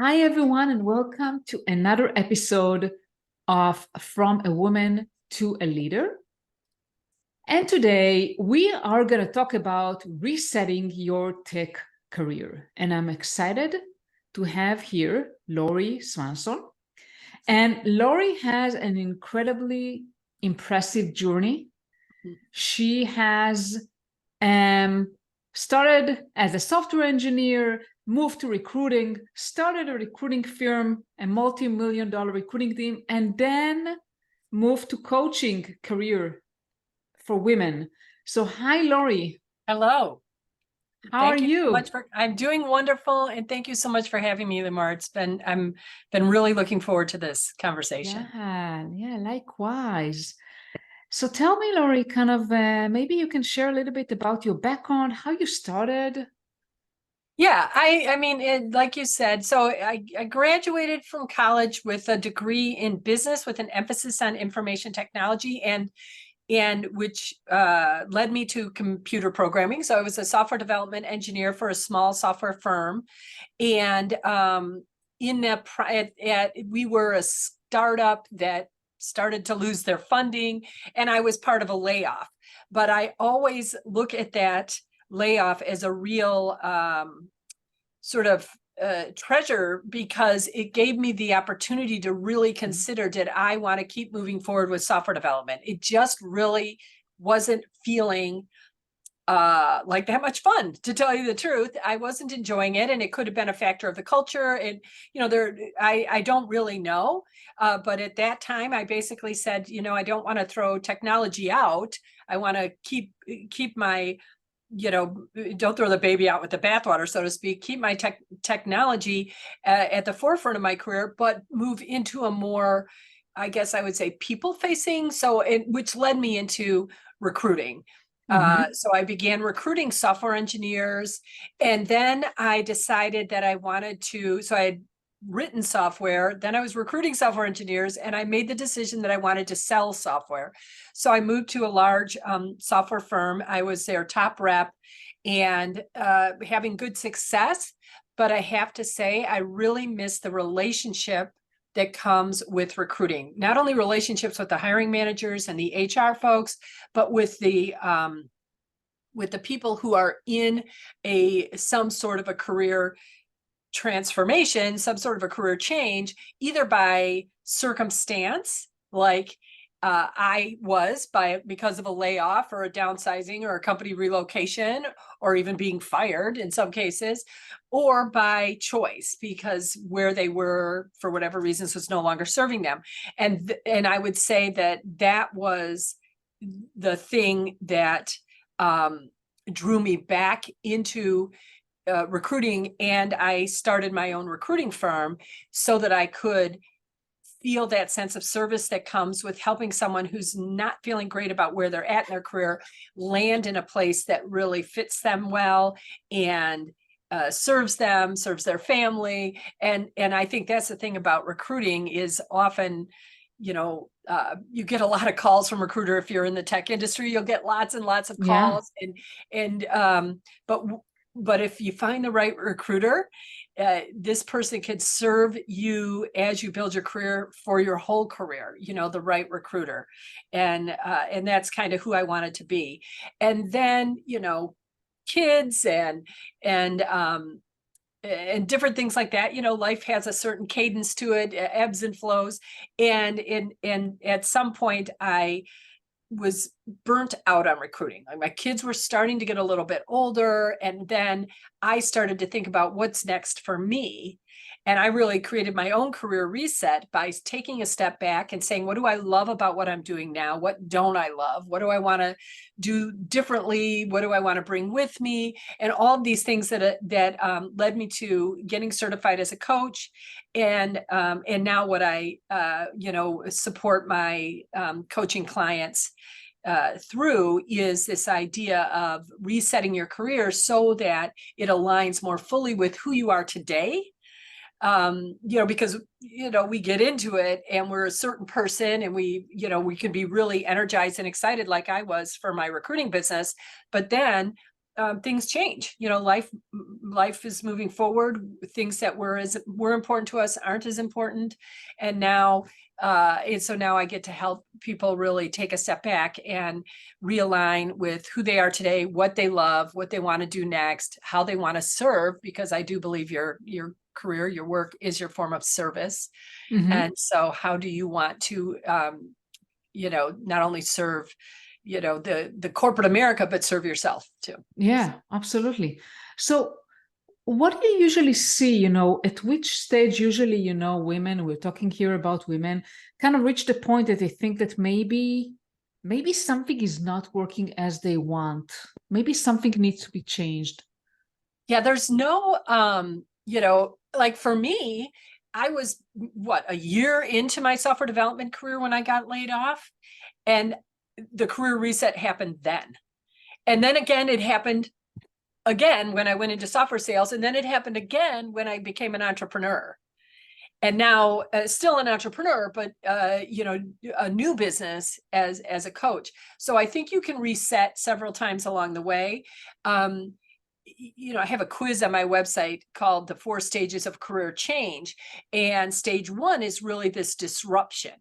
Hi, everyone, and welcome to another episode of From a Woman to a Leader. And today we are going to talk about resetting your tech career. And I'm excited to have here Laurie Swanson. And Laurie has an incredibly impressive journey. She has started as a software engineer, moved to recruiting, started a recruiting firm, a multi-million-dollar recruiting team, and then moved to coaching career for women. So hi, Laurie. Hello. How are you? I'm doing wonderful, and thank you so much for having me, Lamar. I'm been really looking forward to this conversation. Yeah, likewise. So tell me, Laurie, kind of maybe you can share a little bit about your background, how you started. Yeah, I mean, like you said, so I graduated from college with a degree in business with an emphasis on information technology and which led me to computer programming. So I was a software development engineer for a small software firm, and we were a startup that started to lose their funding, and I was part of a layoff. But I always look at that layoff as a real sort of treasure, because it gave me the opportunity to really consider, did I want to keep moving forward with software development? It just really wasn't feeling like that much fun, to tell you the truth. I wasn't enjoying it, and it could have been a factor of the culture. And I don't really know, but at that time, I basically said, I don't want to throw technology out. I want to keep my, don't throw the baby out with the bathwater, so to speak. Keep my technology at the forefront of my career, but move into a more, I guess I would say, people-facing. Which led me into recruiting. So I began recruiting software engineers, and then I decided that I wanted to, so I had written software, then I was recruiting software engineers, and I made the decision that I wanted to sell software. So I moved to a large software firm. I was their top rep and having good success. But I have to say, I really miss the relationship that comes with recruiting. Not only relationships with the hiring managers and the HR folks, but with the people who are in some sort of a career transformation, some sort of a career change, either by circumstance, like I was because of a layoff or a downsizing or a company relocation, or even being fired in some cases, or by choice, because where they were for whatever reasons was no longer serving them. And I would say that was the thing that drew me back into recruiting, and I started my own recruiting firm so that I could feel that sense of service that comes with helping someone who's not feeling great about where they're at in their career land in a place that really fits them well and serves them, serves their family. And I think that's the thing about recruiting is often, you get a lot of calls from recruiter. If you're in the tech industry, you'll get lots and lots of calls. But if you find the right recruiter, this person can serve you as you build your career for your whole career, the right recruiter. And that's kind of who I wanted to be. And then, kids and different things like that. Life has a certain cadence to it, ebbs and flows. And at some point, I was burnt out on recruiting. Like, my kids were starting to get a little bit older, and then I started to think about what's next for me. And I really created my own career reset by taking a step back and saying, what do I love about what I'm doing now? What don't I love? What do I want to do differently? What do I want to bring with me? And all of these things that led me to getting certified as a coach. And now what I support my coaching clients through is this idea of resetting your career so that it aligns more fully with who you are today. Because we get into it and we're a certain person, and we can be really energized and excited, like I was for my recruiting business. But then things change. Life is moving forward. Things that were important to us aren't as important. And now, so now I get to help people really take a step back and realign with who they are today, what they love, what they want to do next, how they want to serve, because I do believe your career, your work is your form of service. Mhm. And so how do you want to, not only serve, the corporate America, but serve yourself too. Yeah, absolutely. So what do you usually see, at which stage usually, women, we're talking here about women, kind of reach the point that they think that maybe something is not working as they want. Maybe something needs to be changed. Yeah, there's no, like for me, I was a year into my software development career when I got laid off, and the career reset happened then. And then again, it happened again when I went into software sales, and then it happened again when I became an entrepreneur. And now still an entrepreneur, but a new business as a coach. So I think you can reset several times along the way. I have a quiz on my website called the 4 stages of career change. And stage 1 is really this disruption.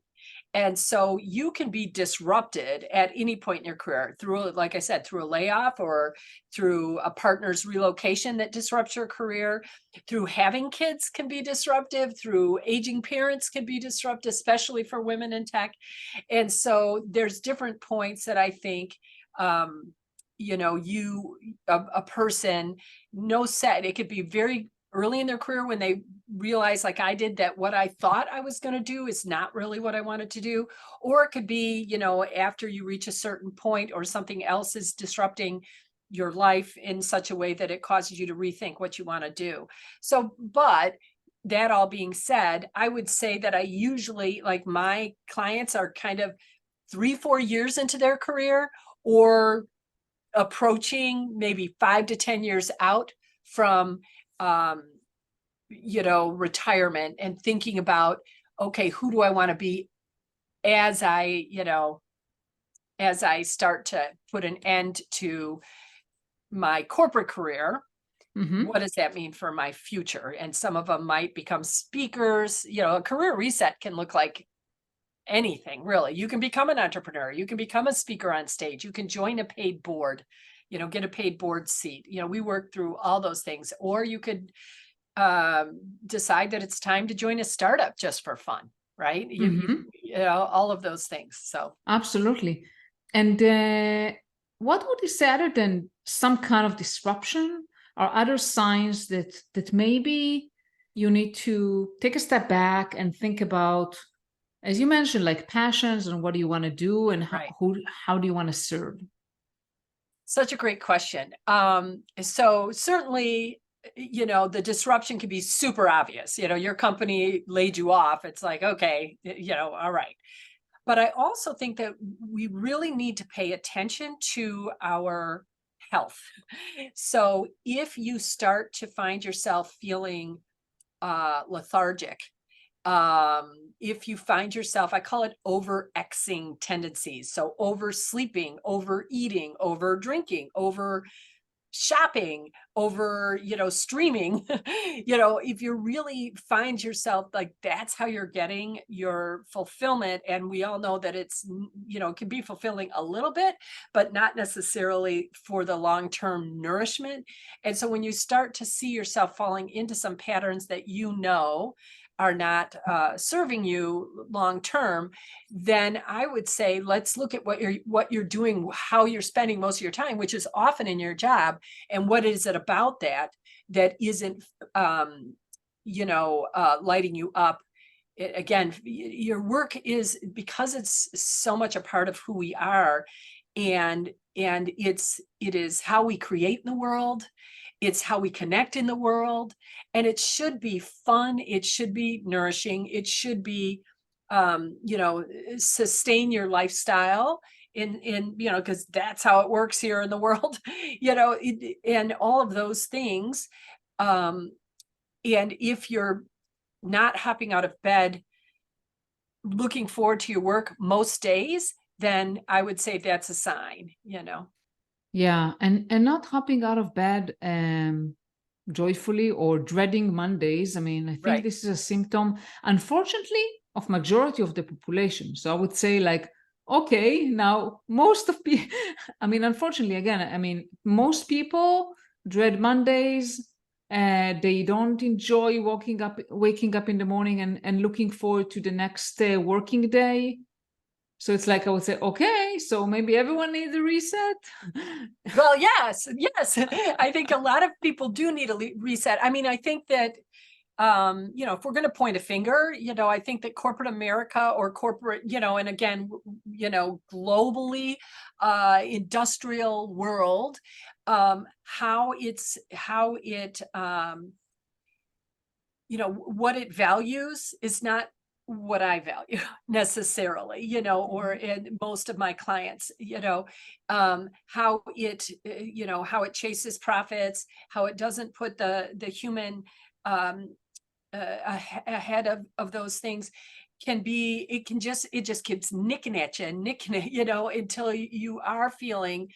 And so you can be disrupted at any point in your career through, like I said, through a layoff or through a partner's relocation that disrupts your career, through having kids can be disruptive, through aging parents can be disruptive, especially for women in tech. And so there's different points that I think, a person, no set, it could be very early in their career when they realize, like I did, that what I thought I was going to do is not really what I wanted to do. Or it could be, after you reach a certain point or something else is disrupting your life in such a way that it causes you to rethink what you want to do. So, but that all being said, I would say that I usually, like, my clients are kind of 3-4 years into their career, or approaching maybe 5 to 10 years out from retirement, and thinking about, okay, who do I want to be as I start to put an end to my corporate career. Mhm. What does that mean for my future? And some of them might become speakers. A career reset can look like anything, really. You can become an entrepreneur. You can become a speaker on stage. You can join a paid board, get a paid board seat. We work through all those things. Or you could decide that it's time to join a startup just for fun, right? Mhm. All of those things. So Absolutely. And what would you say, other than some kind of disruption, are other signs that maybe you need to take a step back and think about, as you mentioned, like passions and what do you want to do and right. how do you want to serve? Such a great question. So certainly, the disruption can be super obvious. Your company laid you off. It's like, okay, all right. But I also think that we really need to pay attention to our health. So if you start to find yourself feeling lethargic, if you find yourself, I call it over-Xing tendencies. So oversleeping, overeating, over drinking, over shopping, over, streaming, if you really find yourself like that's how you're getting your fulfillment. And we all know that it's, it can be fulfilling a little bit, but not necessarily for the long-term nourishment. And so when you start to see yourself falling into some patterns that are not serving you long term, then I would say let's look at what you're doing, how you're spending most of your time, which is often in your job, and what is it about that isn't lighting you up. Again, your work is, because it's so much a part of who we are, and it is how we create in the world. It's how we connect in the world, and it should be fun. It should be nourishing. It should be, sustain your lifestyle because that's how it works here in the world, and all of those things. And if you're not hopping out of bed, looking forward to your work most days, then I would say that's a sign. Yeah, and not hopping out of bed joyfully or dreading Mondays. I mean, I think Right. this is a symptom, unfortunately, of majority of the population. So I would say like, okay, now most of people, I mean, unfortunately, again, I mean, most people dread Mondays. They don't enjoy waking up in the morning and looking forward to the next working day. So it's like I would say, okay, so maybe everyone needs a reset. Well, yes, yes. I think a lot of people do need a reset. I mean, I think that, if we're going to point a finger, I think that corporate America or corporate, and again, globally, industrial world, how it, what it values is not what I value necessarily, or in most of my clients, how it chases profits, how it doesn't put the human um, ahead of those things it just keeps nicking at you and nicking at, until you are feeling,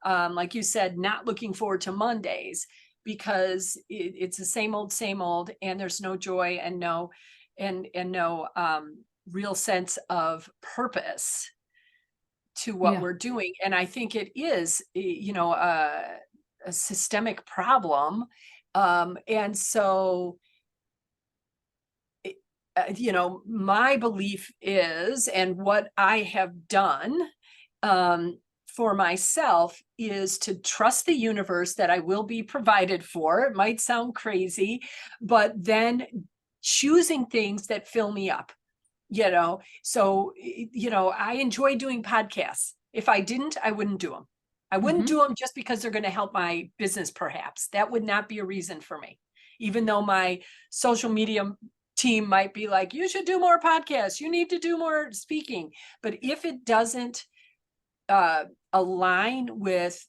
like you said, not looking forward to Mondays because it's the same old, and there's no joy and no real sense of purpose to what Yeah. we're doing. And I think it is, a systemic problem. And so my belief is, and what I have done for myself is to trust the universe that I will be provided for. It might sound crazy, but then choosing things that fill me up, So, I enjoy doing podcasts. If I didn't, I wouldn't do them. I wouldn't do them just because they're going to help my business, perhaps. That would not be a reason for me. Even though my social media team might be like, you should do more podcasts, you need to do more speaking. But if it doesn't align with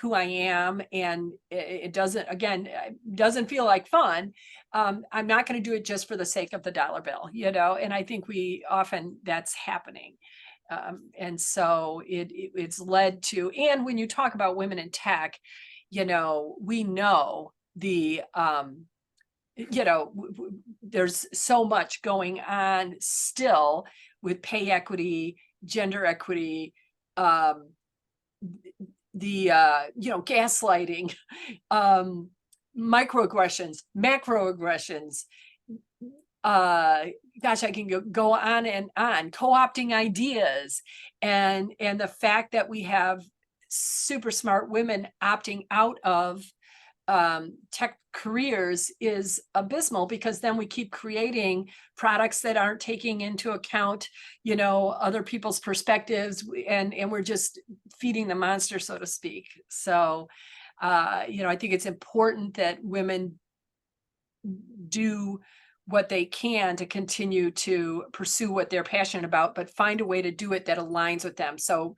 who I am, and it doesn't feel like fun, I'm not going to do it just for the sake of the dollar bill, and I think that's happening. And so it's led to, and when you talk about women in tech, we know there's so much going on still with pay equity, gender equity, the gaslighting, microaggressions, macroaggressions. Gosh, I can go on and on. Co-opting ideas, and the fact that we have super smart women opting out of tech careers is abysmal, because then we keep creating products that aren't taking into account, other people's perspectives, and we're just feeding the monster, so to speak. So, I think it's important that women do what they can to continue to pursue what they're passionate about, but find a way to do it that aligns with them. So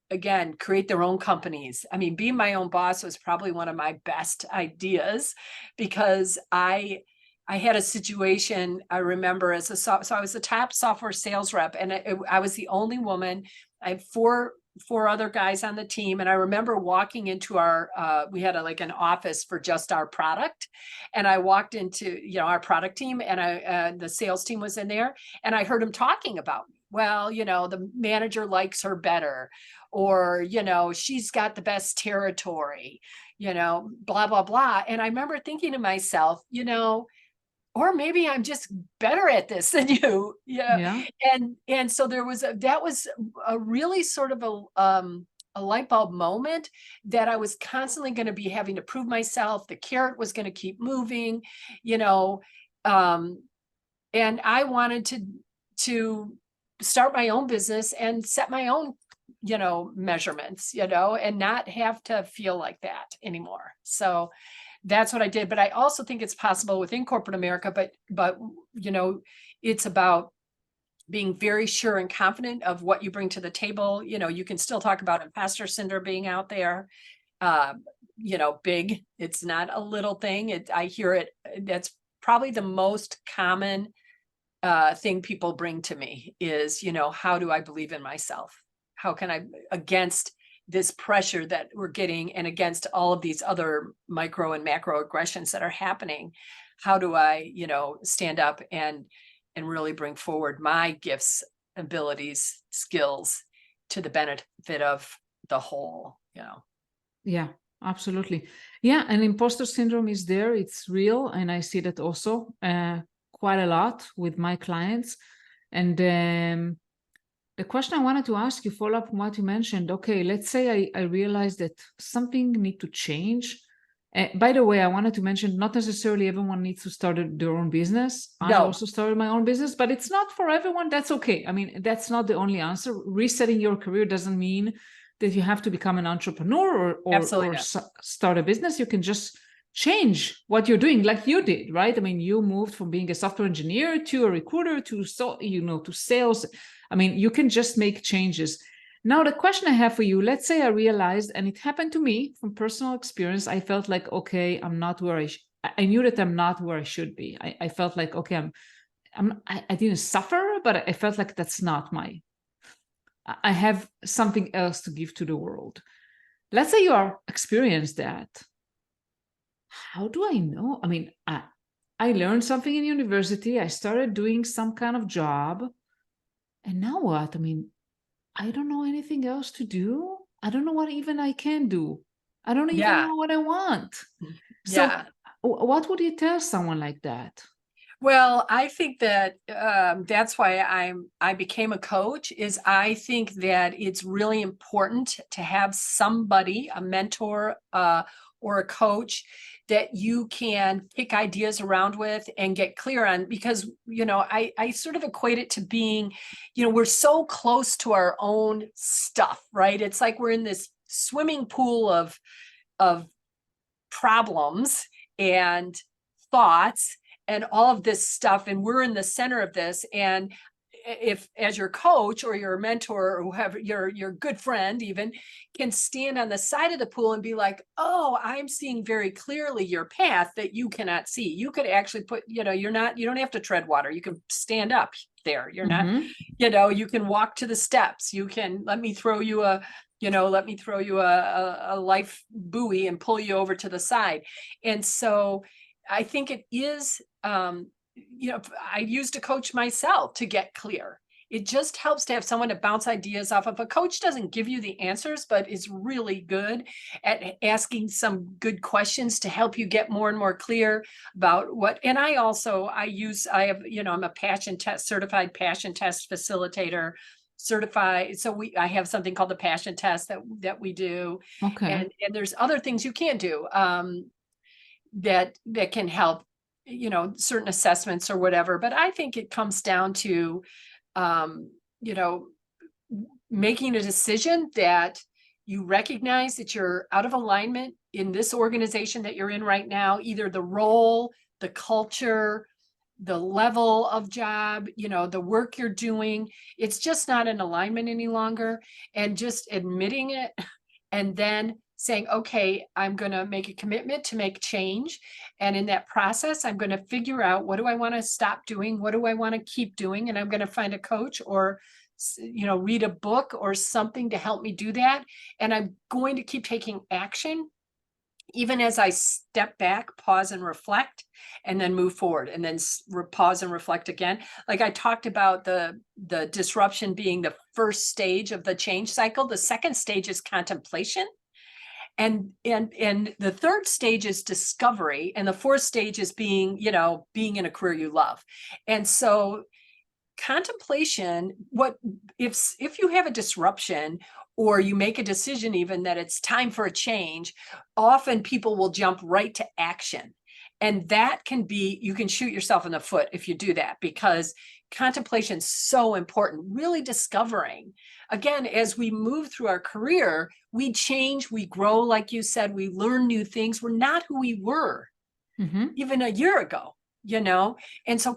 again, create their own companies. I mean, being my own boss was probably one of my best ideas, because I had a situation, I remember, so I was the top software sales rep, and I was the only woman. I had four other guys on the team. And I remember walking into we had an office for just our product. And I walked into, our product team, and the sales team was in there, and I heard him talking about me. Well, the manager likes her better, or, she's got the best territory, blah, blah, blah. And I remember thinking to myself, or maybe I'm just better at this than you. Yeah. And so that was a really sort of a light bulb moment, that I was constantly going to be having to prove myself. The carrot was going to keep moving, and I wanted to start my own business and set my own, measurements, and not have to feel like that anymore. So that's what I did. But I also think it's possible within corporate America, but it's about being very sure and confident of what you bring to the table. You can still talk about imposter syndrome being out there, big. It's not a little thing. I hear it. That's probably the most common thing people bring to me is, how do I believe in myself? How can I, against this pressure that we're getting and against all of these other micro and macro aggressions that are happening, how do I, stand up and really bring forward my gifts, abilities, skills to the benefit of the whole, Yeah, absolutely. Yeah, and imposter syndrome is there. It's real. And I see that also quite a lot with my clients. And the question I wanted to ask you, follow up on what you mentioned. Okay, let's say I realized that something need to change. By the way, I wanted to mention, not necessarily everyone needs to start their own business. I No, also started my own business, but it's not for everyone. That's okay. I mean, that's not the only answer. Resetting your career doesn't mean that you have to become an entrepreneur absolutely or not. start a business. You can just change what you're doing, like you did, right? I mean, you moved from being a software engineer to a recruiter to to sales. I mean, you can just make changes. Now, the question I have for you, let's say I realized, and it happened to me from personal experience, I felt like, okay, I'm not where I knew that I'm not where I should be. I felt like, okay, I didn't suffer, but I felt like that's not I have something else to give to the world. Let's say you are experienced that. How do I know? I mean, I learned something in university. I started doing some kind of job. And now what? I mean, I don't know anything else to do. I don't know what even I can do. I don't even Yeah. know what I want. So, Yeah. what would you tell someone like that? Well, I think that that's why I became a coach. Is I think that it's really important to have somebody, a mentor or a coach, that you can pick ideas around with and get clear on. Because I sort of equate it to being, we're so close to our own stuff, right? It's like we're in this swimming pool of problems and thoughts and all of this stuff, and we're in the center of this. And if, as your coach or your mentor or whoever, your good friend even, can stand on the side of the pool and be like, oh, I'm seeing very clearly your path that you cannot see. You could actually put, you don't have to tread water. You can stand up there. You're not, Mm-hmm. you can walk to the steps. You can, let me throw you a life buoy and pull you over to the side. And so I think it is, I used a coach myself to get clear. It just helps to have someone to bounce ideas off of. A coach doesn't give you the answers, but is really good at asking some good questions to help you get more and more clear about what. And I have, I'm a certified passion test facilitator, certified. So I have something called the passion test that we do. Okay. And there's other things you can do that can help, certain assessments or whatever. But I think it comes down to, you know, making a decision that you recognize that you're out of alignment in this organization that you're in right now, either the role, the culture, the level of job, the work you're doing. It's just not in alignment any longer. And just admitting it and then saying, okay, I'm going to make a commitment to make change. And in that process, I'm going to figure out, what do I want to stop doing? What do I want to keep doing? And I'm going to find a coach or, read a book or something to help me do that. And I'm going to keep taking action, even as I step back, pause and reflect, and then move forward, and then pause and reflect again. Like I talked about the disruption being the first stage of the change cycle. The second stage is contemplation. And the third stage is discovery. And the fourth stage is being in a career you love. And so contemplation, if you have a disruption, or you make a decision even that it's time for a change, often people will jump right to action. And that can be, you can shoot yourself in the foot if you do that, because contemplation is so important. Really discovering, again, as we move through our career, we change, we grow, like you said, we learn new things. We're not who we were even a year ago. And so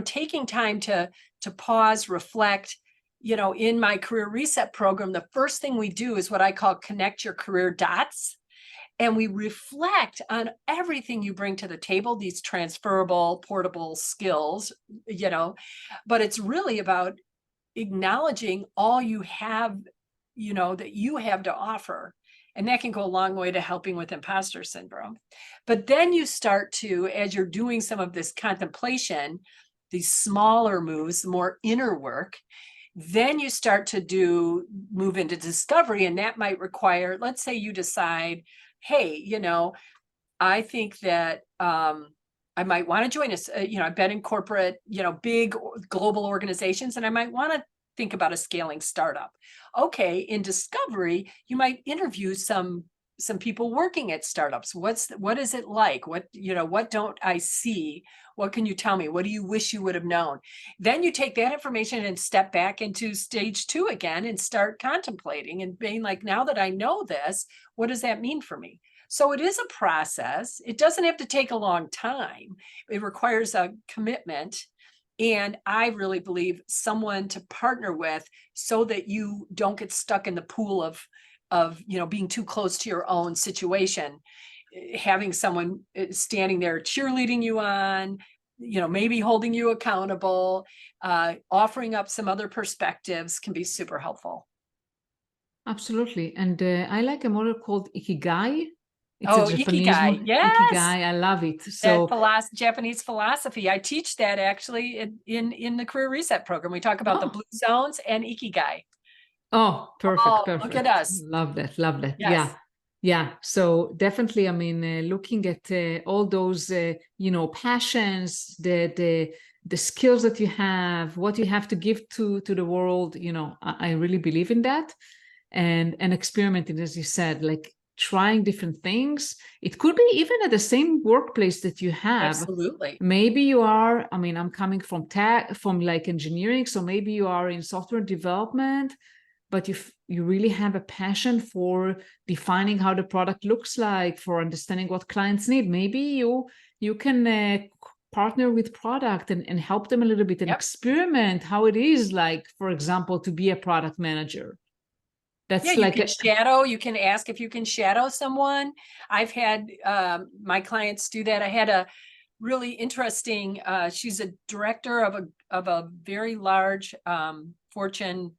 taking time to pause, reflect. In my career reset program, the first thing we do is what I call connect your career dots, and we reflect on everything you bring to the table, these transferable, portable skills. But it's really about acknowledging all you have that you have to offer. And that can go a long way to helping with imposter syndrome. But then you start to, as you're doing some of this contemplation, these smaller moves, more inner work, then you start to move into discovery. And that might require, let's say you decide, hey, I think that I might want to join us. I've been in corporate, big global organizations, and I might want to think about a scaling startup. Okay, in discovery, you might interview some people working at startups. What is it like? What don't I see? What can you tell me? What do you wish you would have known? Then you take that information and step back into stage 2 again and start contemplating and being like, now that I know this, what does that mean for me? So it is a process. It doesn't have to take a long time. It requires a commitment. And I really believe someone to partner with so that you don't get stuck in the pool of being too close to your own situation. Having someone standing there cheerleading you on, maybe holding you accountable, offering up some other perspectives can be super helpful. Absolutely. And I like a model called Ikigai. It's a Oh, Japanese Ikigai. Yes. Ikigai. I love it. That So Japanese philosophy. I teach that actually in the Career Reset program. We talk about the blue zones and Ikigai. oh, perfect, Oh, perfect. look at us. Love that, love that. Yes. Yeah. Yeah. So definitely, I mean, looking at all those, passions, the skills that you have, what you have to give to the world, I really believe in that. And experimenting, as you said, like trying different things. It could be even at the same workplace that you have. Absolutely. Maybe you are, I mean, I'm coming from tech, from like engineering, so maybe you are in software development, but you really have a passion for defining how the product looks like, for understanding what clients need. Maybe you can partner with product and help them a little bit and experiment how it is like, for example, to be a product manager. That's you like can shadow. You can ask if you can shadow someone. I've had my clients do that. I had a really interesting, she's a director of a very large Fortune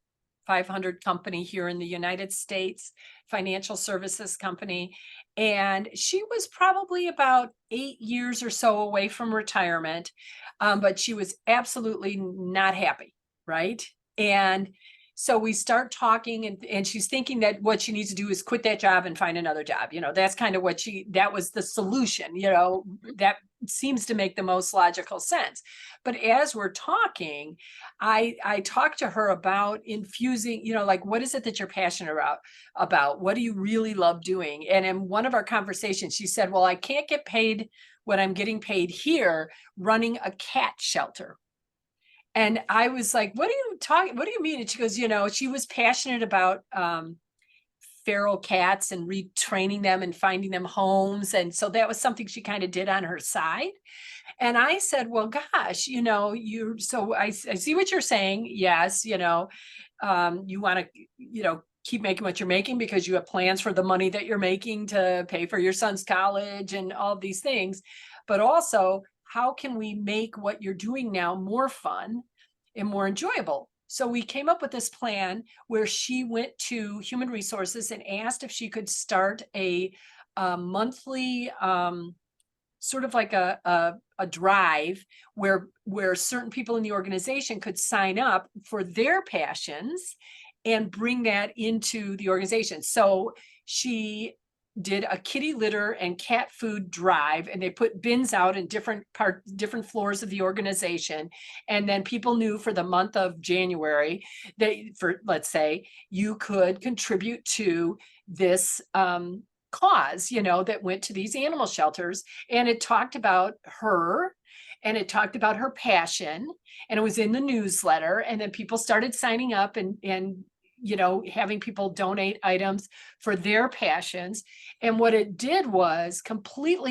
500 company here in the United States, financial services company. And she was probably about 8 years or so away from retirement, but she was absolutely not happy, right? And so we start talking and she's thinking that what she needs to do is quit that job and find another job. That's kind of that was the solution, that seems to make the most logical sense. But as we're talking, I talked to her about infusing, like, what is it that you're passionate about? What do you really love doing? And in one of our conversations, she said, well, I can't get paid what I'm getting paid here running a cat shelter. And I was like, what do you mean? And she goes, she was passionate about feral cats and retraining them and finding them homes. And so that was something she kind of did on her side. And I said, well, gosh, so I see what you're saying. Yes. You want to, keep making what you're making because you have plans for the money that you're making to pay for your son's college and all these things. But also, how can we make what you're doing now more fun and more enjoyable? So we came up with this plan where she went to human resources and asked if she could start a monthly sort of like a drive where certain people in the organization could sign up for their passions and bring that into the organization. So she did a kitty litter and cat food drive, and they put bins out in different floors of the organization. And then people knew for the month of January, let's say, you could contribute to this cause, that went to these animal shelters. And it talked about her and it talked about her passion, and it was in the newsletter. And then people started signing up and having people donate items for their passions. And what it did was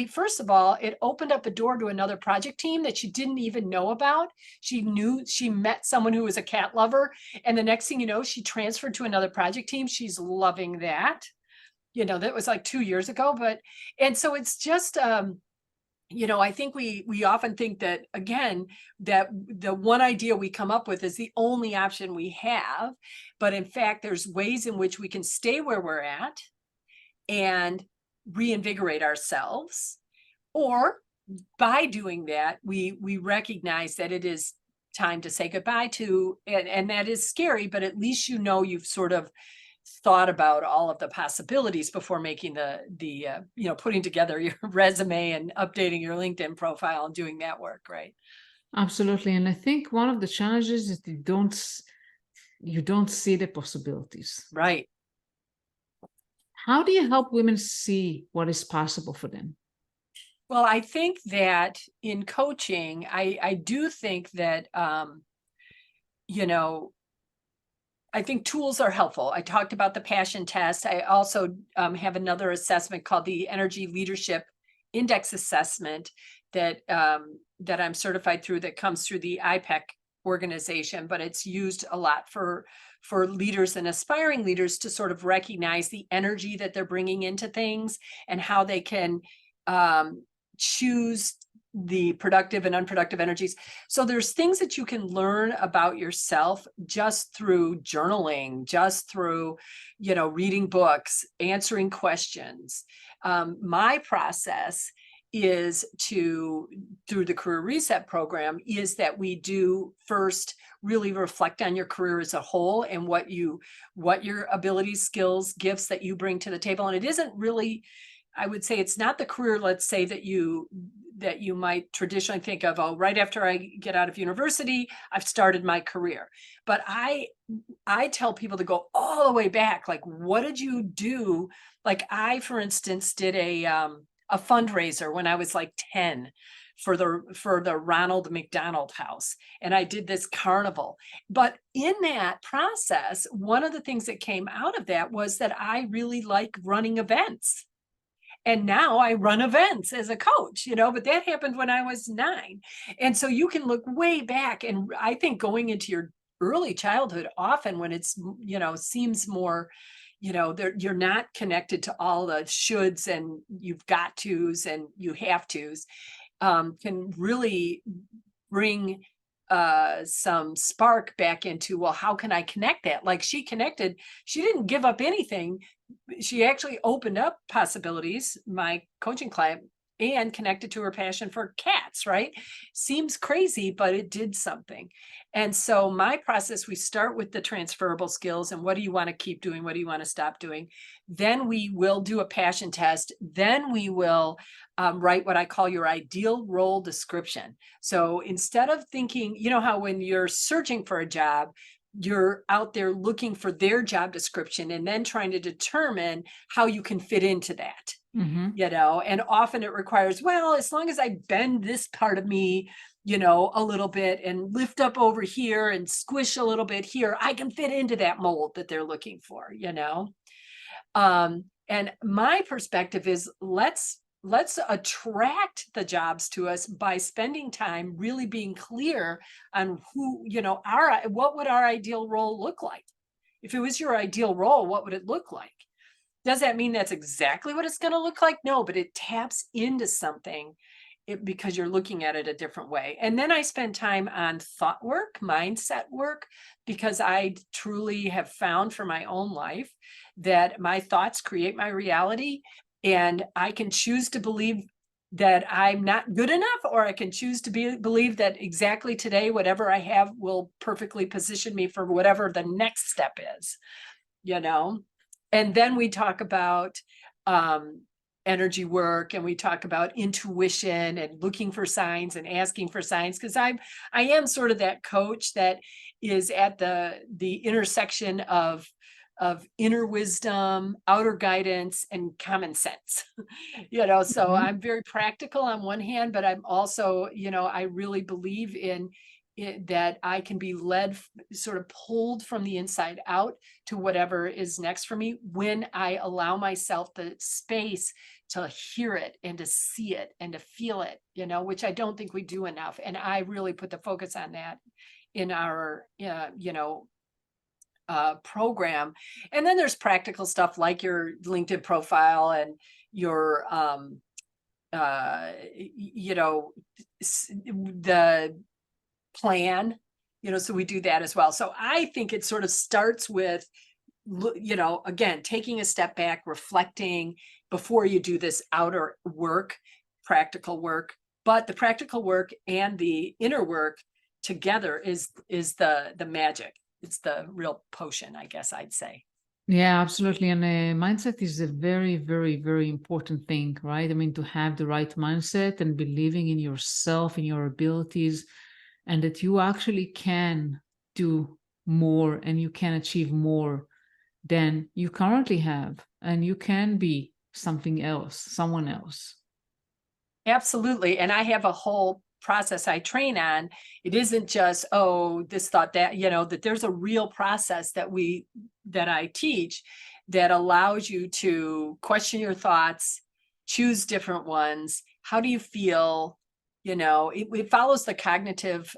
first of all, it opened up a door to another project team that she didn't even know about. She met someone who was a cat lover. And the next thing you know, she transferred to another project team. She's loving that. That was like 2 years ago. And so it's just, I think we often think that, again, that the one idea we come up with is the only option we have. But in fact, there's ways in which we can stay where we're at and reinvigorate ourselves. Or by doing that, we recognize that it is time to say goodbye to, and that is scary, but at least you've sort of thought about all of the possibilities before making the putting together your resume and updating your LinkedIn profile and doing that work, right? Absolutely. And I think one of the challenges is you don't see the possibilities. Right. How do you help women see what is possible for them? Well, I think that in coaching, I do think that, I think tools are helpful. I talked about the passion test. I also have another assessment called the Energy Leadership Index Assessment that I'm certified through, that comes through the IPEC organization, but it's used a lot for leaders and aspiring leaders to sort of recognize the energy that they're bringing into things and how they can choose the productive and unproductive energies. So there's things that you can learn about yourself just through journaling, just through, reading books, answering questions. My process is through the Career Reset program, is that we do first really reflect on your career as a whole and what your abilities, skills, gifts that you bring to the table. And it isn't really, I would say, it's not the career, let's say, that you might traditionally think of, oh, right after I get out of university, I've started my career. But I tell people to go all the way back. Like, what did you do? Like, I, for instance, did a fundraiser when I was like 10 for the Ronald McDonald House. And I did this carnival. But in that process, one of the things that came out of that was that I really like running events. And now I run events as a coach, but that happened when I was 9. And so you can look way back. And I think going into your early childhood, often when it's, seems more, you're not connected to all the shoulds and you've got tos and you have tos, can really bring some spark back into, well, how can I connect that? Like, she didn't give up anything. She actually opened up possibilities, my coaching client, and connected to her passion for cats, right? Seems crazy, but it did something. And so my process, we start with the transferable skills and what do you want to keep doing? What do you want to stop doing? Then we will do a passion test. Then we will write what I call your ideal role description. So instead of thinking, how when you're searching for a job, you're out there looking for their job description and then trying to determine how you can fit into that. And often it requires, well, as long as I bend this part of me, a little bit and lift up over here and squish a little bit here, I can fit into that mold that they're looking for, and my perspective is let's attract the jobs to us by spending time really being clear on who, what would our ideal role look like? If it was your ideal role, what would it look like? Does that mean that's exactly what it's going to look like? No, but it taps into something because you're looking at it a different way. And then I spend time on thought work, mindset work, because I truly have found for my own life that my thoughts create my reality. And I can choose to believe that I'm not good enough, or I can choose to believe that exactly today, whatever I have will perfectly position me for whatever the next step is, And then we talk about energy work, and we talk about intuition and looking for signs and asking for signs, because I am sort of that coach that is at the intersection of inner wisdom, outer guidance, and common sense. So I'm very practical on one hand, but I'm also, I really believe in that I can be led, sort of pulled from the inside out to whatever is next for me when I allow myself the space to hear it and to see it and to feel it, which I don't think we do enough. And I really put the focus on that in our, program. And then there's practical stuff like your LinkedIn profile and your the plan, so we do that as well. So I think it sort of starts with, again, taking a step back, reflecting before you do this outer work, practical work. But the practical work and the inner work together is the magic. It's the real potion, I guess I'd say. Yeah, absolutely. And mindset is a very, very, very important thing, right? I mean, to have the right mindset and believing in yourself, in your abilities, and that you actually can do more and you can achieve more than you currently have. And you can be something else, someone else. Absolutely. And I have a whole process I train on. It isn't just, oh, this thought that, that there's a real process that I teach that allows you to question your thoughts, choose different ones. How do you feel? It follows the cognitive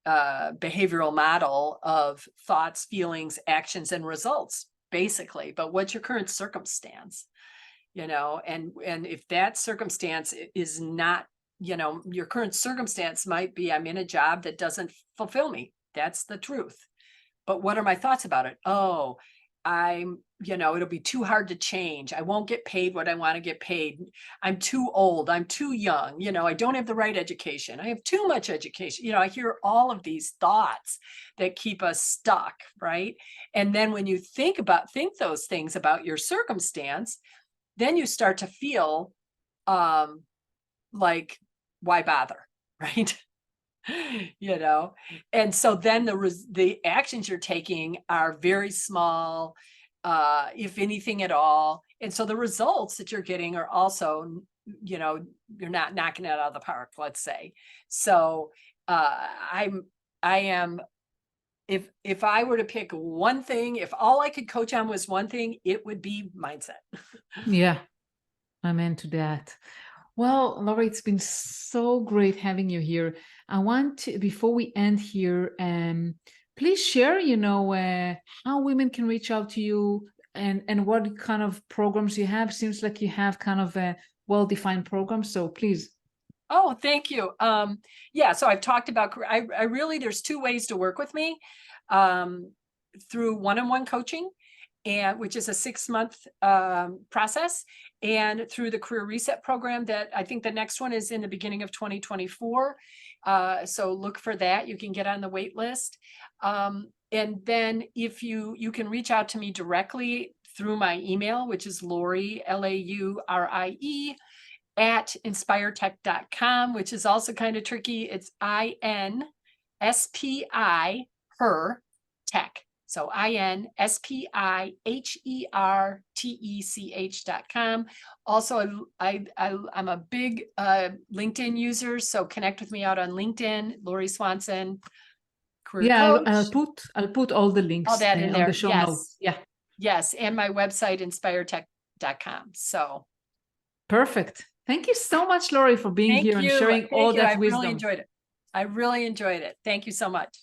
behavioral model of thoughts, feelings, actions, and results, basically. But what's your current circumstance? And if that circumstance is not, your current circumstance might be, I'm in a job that doesn't fulfill me. That's the truth. But what are my thoughts about it? Oh, it'll be too hard to change. I won't get paid what I want to get paid. I'm too old. I'm too young. I don't have the right education. I have too much education. I hear all of these thoughts that keep us stuck, right? And then when you think those things about your circumstance, then you start to feel like, why bother, right? And so then the actions you're taking are very small, if anything at all. And so the results that you're getting are also, you're not knocking it out of the park, let's say. So I am, if I were to pick one thing, if all I could coach on was one thing, it would be mindset. Yeah, I'm into that. Well, Laurie, it's been so great having you here. I want to, before we end here, please share, how women can reach out to you and what kind of programs you have. Seems like you have kind of a well-defined program. So please. Oh, thank you. Yeah, so I've talked about, I really, there's two ways to work with me, through one-on-one coaching, and which is a 6-month process, and through the Career Reset program that I think the next one is in the beginning of 2024. So look for that. You can get on the wait list. And then if you can reach out to me directly through my email, which is Laurie, Laurie, at inspiretech.com, which is also kind of tricky. It's INSPI her tech. So INSPIHERTECH.com. Also, I'm a big LinkedIn user, so connect with me out on LinkedIn, Laurie Swanson, career coach. I'll put all the links all that in there. on the show notes. Yeah. Yes, and my website, inspiretech.com. So perfect. Thank you so much, Laurie, for being here and sharing all that wisdom. I really enjoyed it. Thank you so much.